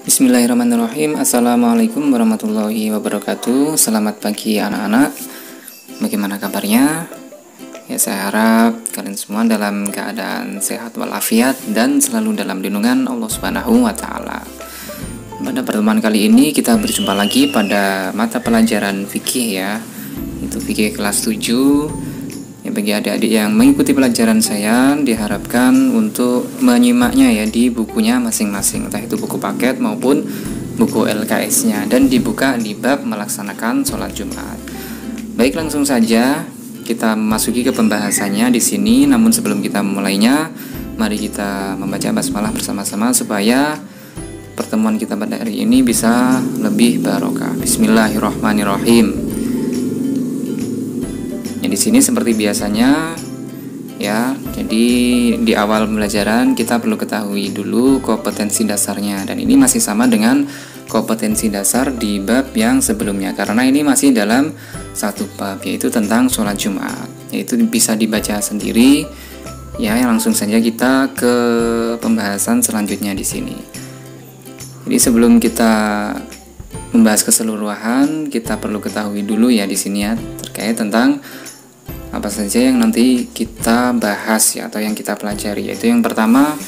Bismillahirrahmanirrahim. Assalamualaikum warahmatullahi wabarakatuh. Selamat pagi anak-anak. Bagaimana kabarnya? Ya, saya harap kalian semua dalam keadaan sehat walafiat dan selalu dalam lindungan Allah Subhanahu wa taala. Pada pertemuan kali ini kita berjumpa lagi pada mata pelajaran fikih ya. Itu fikih kelas 7. Ya, bagi adik-adik yang mengikuti pelajaran saya diharapkan untuk menyimaknya ya di bukunya masing-masing, entah itu buku paket maupun buku LKS-nya, dan dibuka di bab melaksanakan sholat Jumat. Baik, langsung saja kita memasuki ke pembahasannya di sini. Namun sebelum kita memulainya, mari kita membaca basmalah bersama-sama supaya pertemuan kita pada hari ini bisa lebih barokah. Bismillahirrahmanirrahim. Di sini seperti biasanya ya, jadi di awal pembelajaran kita perlu ketahui dulu kompetensi dasarnya, dan ini masih sama dengan kompetensi dasar di bab yang sebelumnya karena ini masih dalam satu bab, yaitu tentang sholat Jumat. Yaitu bisa dibaca sendiri ya. Langsung saja kita ke pembahasan selanjutnya di sini. Jadi sebelum kita membahas keseluruhan, kita perlu ketahui dulu ya di sini ya terkait tentang apa saja yang nanti kita bahas ya, atau yang kita pelajari. Yaitu yang pertama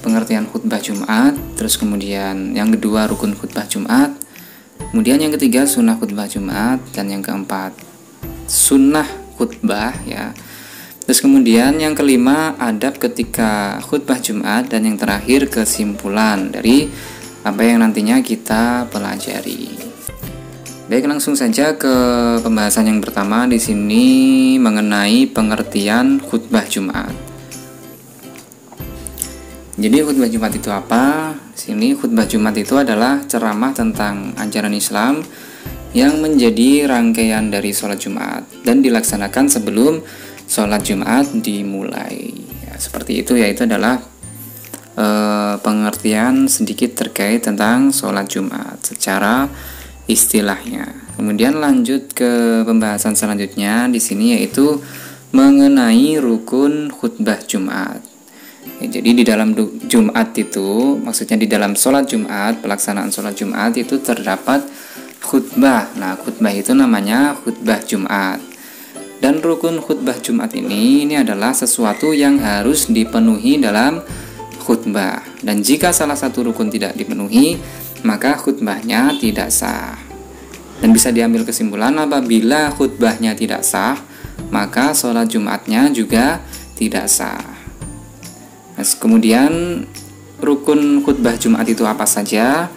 pengertian khutbah Jumat, terus kemudian yang kedua rukun khutbah Jumat, kemudian yang ketiga sunnah khutbah Jumat, dan yang keempat sunnah khutbah ya. Terus kemudian yang kelima adab ketika khutbah Jumat, dan yang terakhir kesimpulan dari apa yang nantinya kita pelajari. Baik, langsung saja ke pembahasan yang pertama di sini mengenai pengertian khutbah Jumat. Jadi khutbah Jumat itu apa? Di sini khutbah Jumat itu adalah ceramah tentang ajaran Islam yang menjadi rangkaian dari sholat Jumat dan dilaksanakan sebelum sholat Jumat dimulai. Ya, seperti itu ya, itu adalah pengertian sedikit terkait tentang sholat Jumat secara istilahnya. Kemudian lanjut ke pembahasan selanjutnya di sini, yaitu mengenai rukun khutbah Jumat. Ya, jadi di dalam Jumat itu, maksudnya di dalam sholat Jumat, pelaksanaan sholat Jumat itu terdapat khutbah. Nah, khutbah itu namanya khutbah Jumat. Dan rukun khutbah Jumat ini adalah sesuatu yang harus dipenuhi dalam khutbah. Dan jika salah satu rukun tidak dipenuhi, maka khutbahnya tidak sah. Dan bisa diambil kesimpulan apabila khutbahnya tidak sah, maka sholat Jumatnya juga tidak sah. Nah, kemudian rukun khutbah Jumat itu apa saja?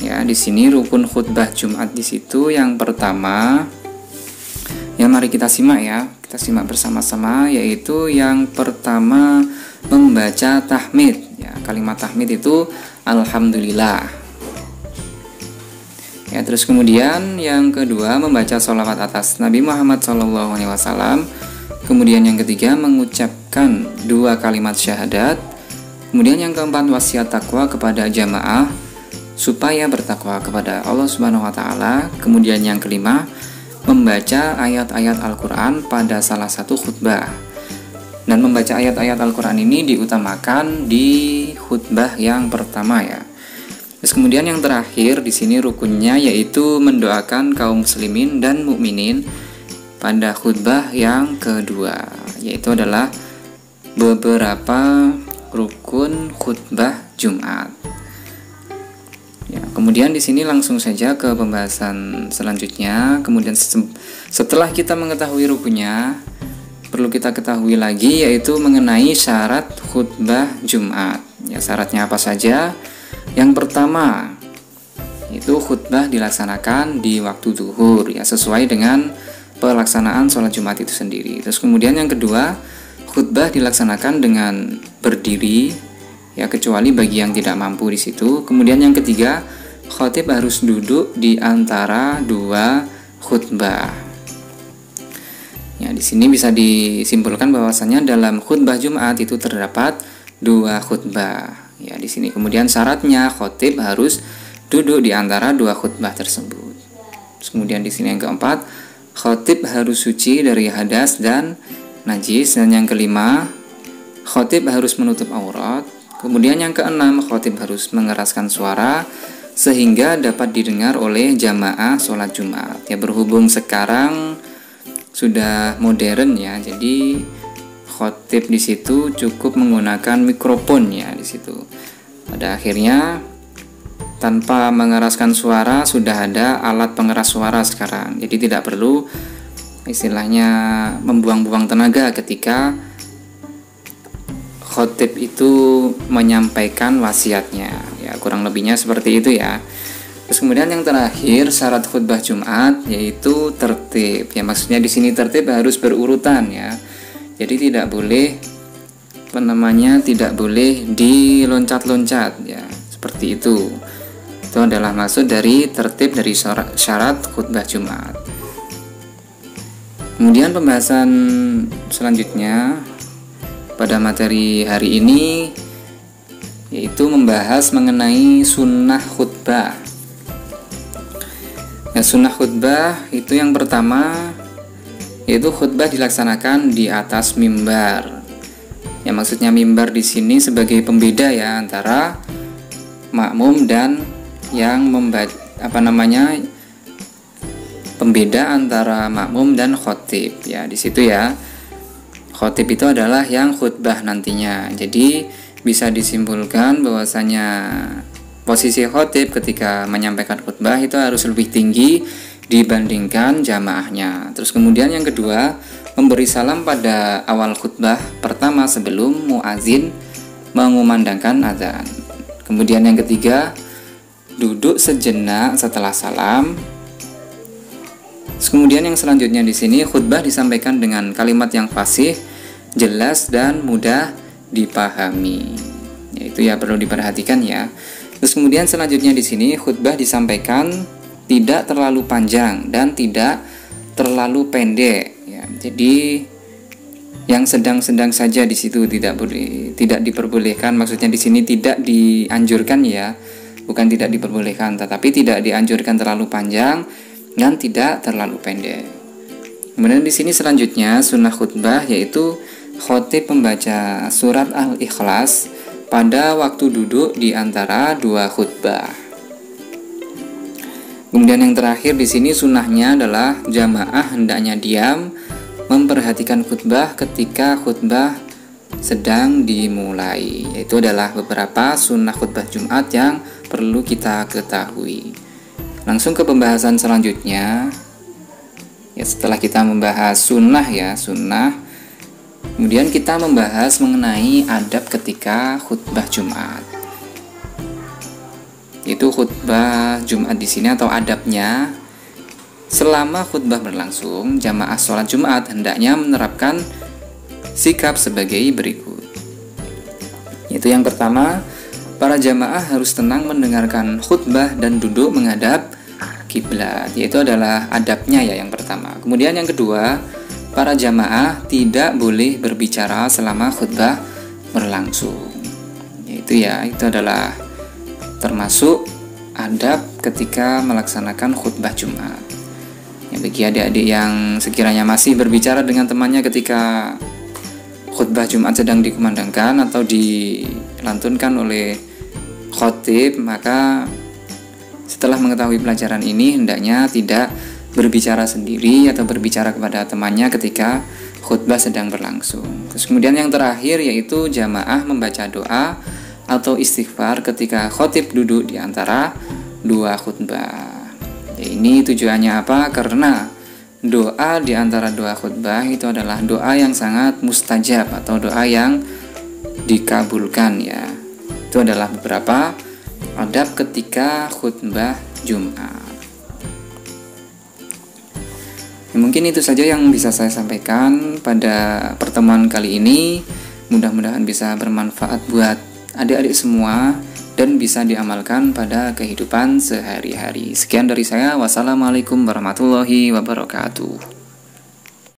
Ya, di sini rukun khutbah Jumat di situ yang pertama, ya mari kita simak ya. Kita simak bersama-sama, yaitu yang pertama membaca tahmid. Ya, kalimat tahmid itu alhamdulillah. Ya, terus kemudian yang kedua membaca sholawat atas Nabi Muhammad SAW. Kemudian yang ketiga mengucapkan 2 kalimat syahadat. Kemudian yang keempat wasiat takwa kepada jamaah supaya bertakwa kepada Allah Subhanahu wa taala. Kemudian yang kelima membaca ayat-ayat Al-Quran pada salah satu khutbah. Dan membaca ayat-ayat Al-Quran ini diutamakan di khutbah yang pertama ya. Terus kemudian yang terakhir di sini rukunnya, yaitu mendoakan kaum muslimin dan mukminin pada khutbah yang kedua. Yaitu adalah beberapa rukun khutbah Jumat. Ya, kemudian di sini langsung saja ke pembahasan selanjutnya. Kemudian setelah kita mengetahui rukunnya, perlu kita ketahui lagi yaitu mengenai syarat khutbah Jumat. Ya, syaratnya apa saja? Yang pertama, itu khutbah dilaksanakan di waktu zuhur ya, sesuai dengan pelaksanaan sholat Jumat itu sendiri. Terus kemudian yang kedua, khutbah dilaksanakan dengan berdiri ya, kecuali bagi yang tidak mampu di situ. Kemudian yang ketiga, khatib harus duduk di antara 2 khutbah. Ya, di sini bisa disimpulkan bahwasanya dalam khutbah Jumat itu terdapat 2 khutbah. Ya, di sini kemudian syaratnya khatib harus duduk di antara 2 khutbah tersebut. Terus kemudian di sini yang keempat, khatib harus suci dari hadas dan najis. Dan yang kelima, khatib harus menutup aurat. Kemudian yang keenam, khatib harus mengeraskan suara sehingga dapat didengar oleh jamaah sholat Jumat. Ya, berhubung sekarang sudah modern ya, jadi khatib di situ cukup menggunakan mikrofon ya di situ. Pada akhirnya tanpa mengeraskan suara sudah ada alat pengeras suara sekarang. Jadi tidak perlu istilahnya membuang-buang tenaga ketika khatib itu menyampaikan wasiatnya. Ya, kurang lebihnya seperti itu ya. Terus kemudian yang terakhir, syarat khutbah Jumat yaitu tertib. Ya, maksudnya di sini tertib harus berurutan ya. Jadi tidak boleh tidak boleh diloncat-loncat ya. Seperti itu. Itu adalah maksud dari tertib dari syarat khutbah Jumat. Kemudian pembahasan selanjutnya pada materi hari ini yaitu membahas mengenai sunnah khutbah. Ya, sunnah khutbah itu yang pertama yaitu khutbah dilaksanakan di atas mimbar. Ya, maksudnya mimbar di sini sebagai pembeda ya antara makmum dan yang pembeda antara makmum dan khatib ya di situ ya. Khatib itu adalah yang khutbah nantinya. Jadi bisa disimpulkan bahwasanya posisi khatib ketika menyampaikan khutbah itu harus lebih tinggi dibandingkan jamaahnya. Terus kemudian yang kedua, memberi salam pada awal khutbah pertama sebelum muazin mengumandangkan azan. Kemudian yang ketiga, duduk sejenak setelah salam. Kemudian yang selanjutnya di sini khutbah disampaikan dengan kalimat yang fasih, jelas dan mudah dipahami. Itu ya perlu diperhatikan ya. Terus kemudian selanjutnya di sini khutbah disampaikan tidak terlalu panjang dan tidak terlalu pendek ya. Jadi yang sedang-sedang saja di situ tidak diperbolehkan. Maksudnya di sini tidak dianjurkan ya. Bukan tidak diperbolehkan, tetapi tidak dianjurkan terlalu panjang dan tidak terlalu pendek. Kemudian di sini selanjutnya sunnah khutbah yaitu khatib membaca surat Al-Ikhlas pada waktu duduk di antara dua khutbah. Kemudian yang terakhir di sini sunnahnya adalah jamaah hendaknya diam memperhatikan khutbah ketika khutbah sedang dimulai. Itu adalah beberapa sunnah khutbah Jumat yang perlu kita ketahui. Langsung ke pembahasan selanjutnya. Ya, setelah kita membahas sunnah ya, sunnah. Kemudian kita membahas mengenai adab ketika khutbah Jumat. Itu khutbah Jumat di sini atau adabnya. Selama khutbah berlangsung, jamaah sholat Jumat hendaknya menerapkan sikap sebagai berikut. Itu yang pertama, para jamaah harus tenang mendengarkan khutbah dan duduk menghadap kiblat. Yaitu adalah adabnya ya yang pertama. Kemudian yang kedua, para jamaah tidak boleh berbicara selama khutbah berlangsung. Yaitu ya, itu adalah termasuk adab ketika melaksanakan khutbah Jumat. Ya, bagi adik-adik yang sekiranya masih berbicara dengan temannya ketika khutbah Jumat sedang dikumandangkan atau dilantunkan oleh khatib, maka setelah mengetahui pelajaran ini hendaknya tidak berbicara sendiri atau berbicara kepada temannya ketika khutbah sedang berlangsung. Terus kemudian yang terakhir yaitu jamaah membaca doa atau istighfar ketika khatib duduk di antara dua khutbah. Ya, ini tujuannya apa? Karena doa di antara dua khutbah itu adalah doa yang sangat mustajab atau doa yang dikabulkan ya. Itu adalah beberapa adab ketika khutbah Jumat. Ya, mungkin itu saja yang bisa saya sampaikan pada pertemuan kali ini. Mudah-mudahan bisa bermanfaat buat adik-adik semua dan bisa diamalkan pada kehidupan sehari-hari. Sekian dari saya. Wassalamualaikum warahmatullahi wabarakatuh.